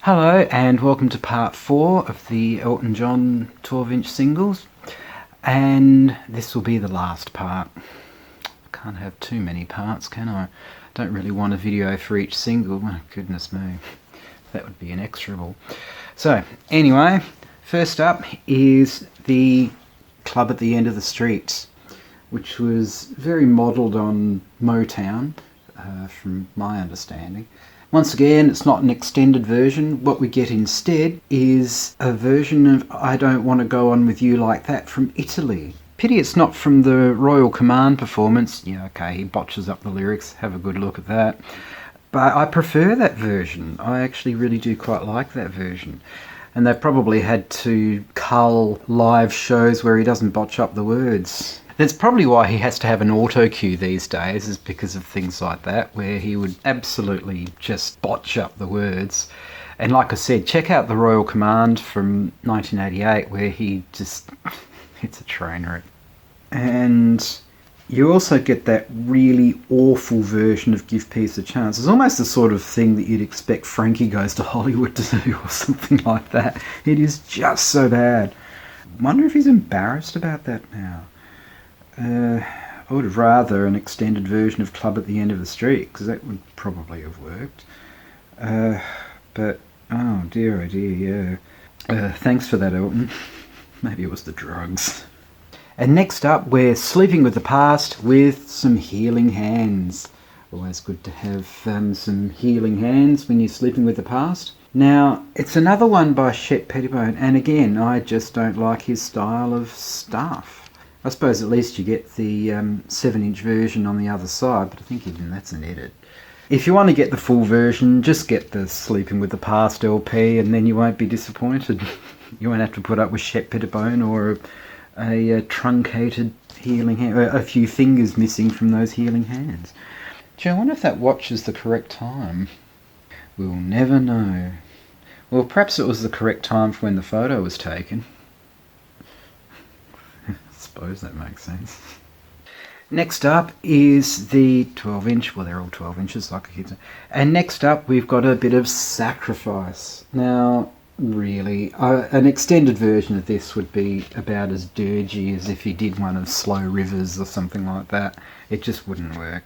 Hello and welcome to part 4 of the Elton John 12-inch singles, and this will be the last part. Can't have too many parts, can I? Don't really want a video for each single. Oh, goodness me, that would be inexorable. So anyway, first up is the Club at the End of the Street, which was very modelled on Motown, from my understanding. Once again, it's not an extended version. What we get instead is a version of I Don't Want to Go On With You Like That from Italy. Pity it's not from the Royal Command performance. Yeah, okay, he botches up the lyrics. Have a good look at that. But I prefer that version. I actually really do quite like that version. And they've probably had to cull live shows where he doesn't botch up the words. That's probably why he has to have an auto cue these days, is because of things like that, where he would absolutely just botch up the words. And like I said, check out the Royal Command from 1988, where he just, it's a train wreck. And you also get that really awful version of Give Peace a Chance. It's almost the sort of thing that you'd expect Frankie Goes to Hollywood to do, or something like that. It is just so bad. I wonder if he's embarrassed about that now. I would have rather an extended version of Club at the End of the Street, because that would probably have worked. But, oh dear, yeah. Thanks for that, Elton. Maybe it was the drugs. And next up, we're Sleeping with the Past with some healing hands. Always good to have some healing hands when you're sleeping with the past. Now, it's another one by Shep Pettibone, and again, I just don't like his style of stuff. I suppose at least you get the 7-inch version on the other side, but I think even that's an edit. If you want to get the full version, just get the Sleeping with the Past LP, and then you won't be disappointed. You won't have to put up with Shep Pettibone or a truncated healing hand, a few fingers missing from those healing hands. Gee, I wonder if that watch is the correct time. We'll never know. Well, perhaps it was the correct time for when the photo was taken. I suppose that makes sense. Next up is the 12-inch. Well, they're all 12 inches, like I keep saying. And next up, we've got a bit of Sacrifice. Now, really, an extended version of this would be about as dirgy as if he did one of Slow Rivers or something like that. It just wouldn't work.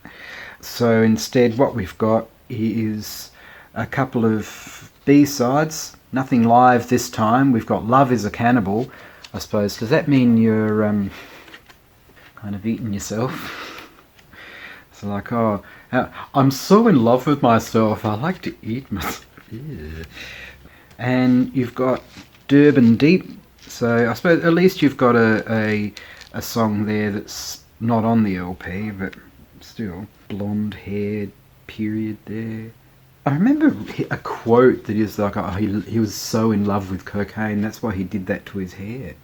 So instead, what we've got is a couple of B-sides. Nothing live this time. We've got Love is a Cannibal. I suppose, does that mean you're kind of eating yourself? It's like, oh, I'm so in love with myself, I like to eat myself. Yeah. And you've got Durban Deep, so I suppose at least you've got a song there that's not on the LP, but still, blonde hair period there. I remember a quote that is like, oh, he was so in love with cocaine, that's why he did that to his hair.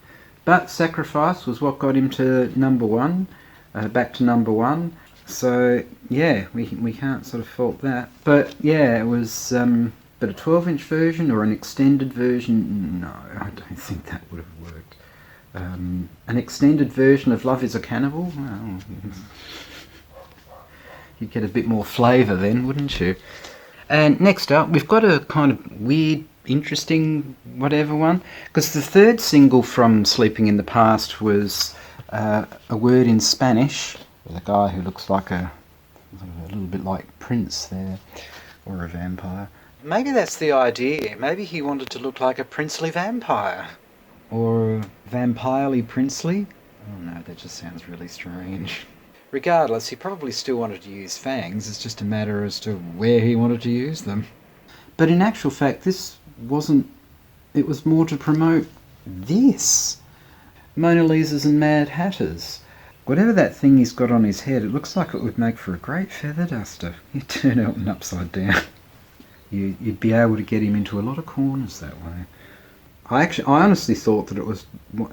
But Sacrifice was what got him to number 1, back to number 1. So, yeah, we can't sort of fault that. But, yeah, it was, but a 12-inch version or an extended version, no, I don't think that would have worked. An extended version of Love is a Cannibal? Well, you'd get a bit more flavour then, wouldn't you? And next up, we've got a kind of weird, interesting, whatever one. Because the third single from Sleeping in the Past was a word in Spanish, with a guy who looks like a little bit like Prince there, or a vampire. Maybe that's the idea. Maybe he wanted to look like a princely vampire. Or vampirely princely. Oh no, that just sounds really strange. Regardless, he probably still wanted to use fangs, it's just a matter as to where he wanted to use them. But in actual fact, this wasn't... It was more to promote this. Mona Lisas and Mad Hatters. Whatever that thing he's got on his head, it looks like it would make for a great feather duster. You turn Elton upside down. You'd be able to get him into a lot of corners that way. I honestly thought that it was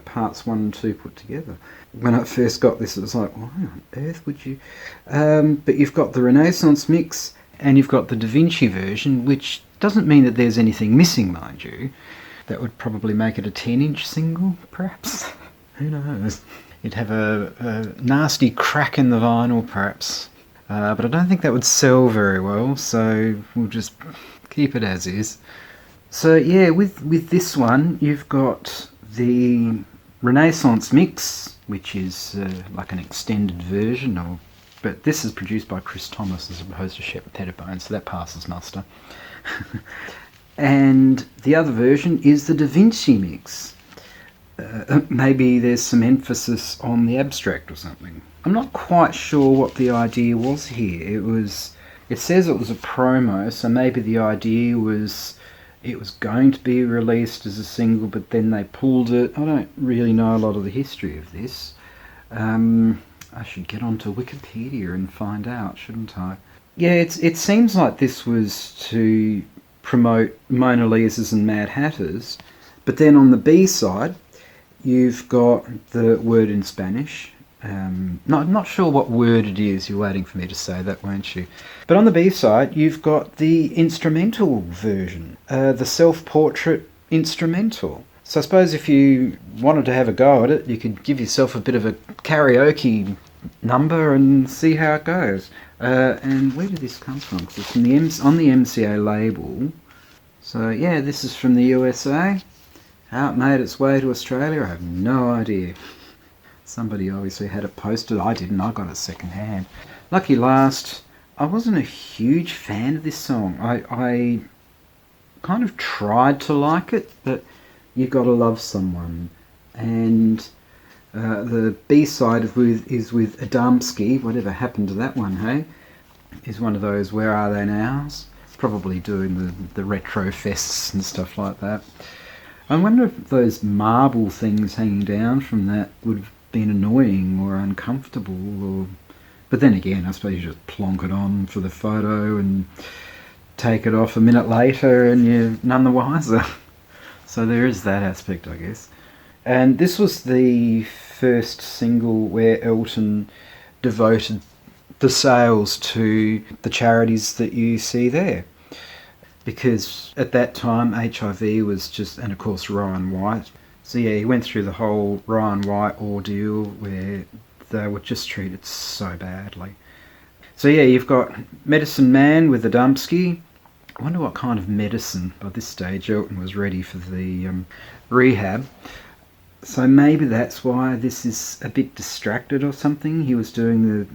parts 1 and 2 put together. When I first got this, it was like, why on earth would you? But you've got the Renaissance mix, and you've got the Da Vinci version, which doesn't mean that there's anything missing, mind you. That would probably make it a 10-inch single, perhaps. Who knows? You'd have a nasty crack in the vinyl, perhaps. But I don't think that would sell very well, so we'll just keep it as is. So yeah, with this one, you've got the Renaissance mix, which is like an extended version of, but this is produced by Chris Thomas as opposed to Shep Pettibone, so that passes muster. And the other version is the Da Vinci mix. Maybe there's some emphasis on the abstract or something. I'm not quite sure what the idea was here. It says it was a promo, so maybe the idea was it was going to be released as a single, but then they pulled it. I don't really know a lot of the history of this. I should get onto Wikipedia and find out, shouldn't I? Yeah, it seems like this was to promote Mona Lisas and Mad Hatters, but then on the B side, you've got the word in Spanish. I'm not sure what word it is. You're waiting for me to say that, weren't you? But on the B side, you've got the instrumental version, the self-portrait instrumental. So I suppose if you wanted to have a go at it, you could give yourself a bit of a karaoke number and see how it goes. And where did this come from? Because it's from on the MCA label. So yeah, this is from the USA. How it made its way to Australia, I have no idea. Somebody obviously had it posted. I didn't. I got it second hand. Lucky last, I wasn't a huge fan of this song. I kind of tried to like it, but You Gotta Love Someone. And the B-side is with Adamski. Whatever happened to that one, hey? Is one of those Where Are They Nows? Probably doing the retro fests and stuff like that. I wonder if those marble things hanging down from that would have been annoying or uncomfortable, but then again, I suppose you just plonk it on for the photo and take it off a minute later and you're none the wiser. So there is that aspect, I guess. And this was the first single where Elton devoted the sales to the charities that you see there. Because at that time, HIV was just, and of course Ryan White. So yeah, he went through the whole Ryan White ordeal where they were just treated so badly. So yeah, you've got Medicine Man with Adamski. I wonder what kind of medicine, by this stage Elton was ready for the rehab. So maybe that's why this is a bit distracted or something. He was doing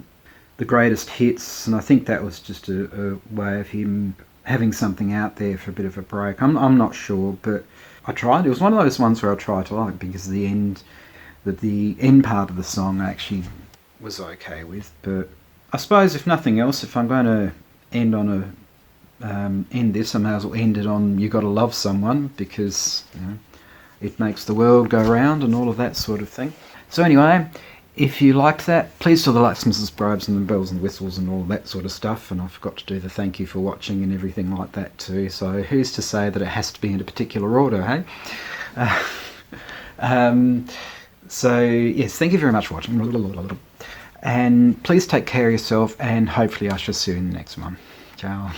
the greatest hits, and I think that was just a way of him having something out there for a bit of a break. I'm not sure, but I tried. It was one of those ones where I tried to like, because the end part of the song I actually was okay with. But I suppose if nothing else, if I'm going to end this, I may as well end it on You Gotta Love Someone, because it makes the world go round and all of that sort of thing. So anyway, if you liked that, please do the likes and subscribes and the bells and whistles and all that sort of stuff. And I forgot to do the thank you for watching and everything like that too. So who's to say that it has to be in a particular order, hey? So yes, thank you very much for watching. And please take care of yourself, and hopefully I shall see you in the next one. Ciao.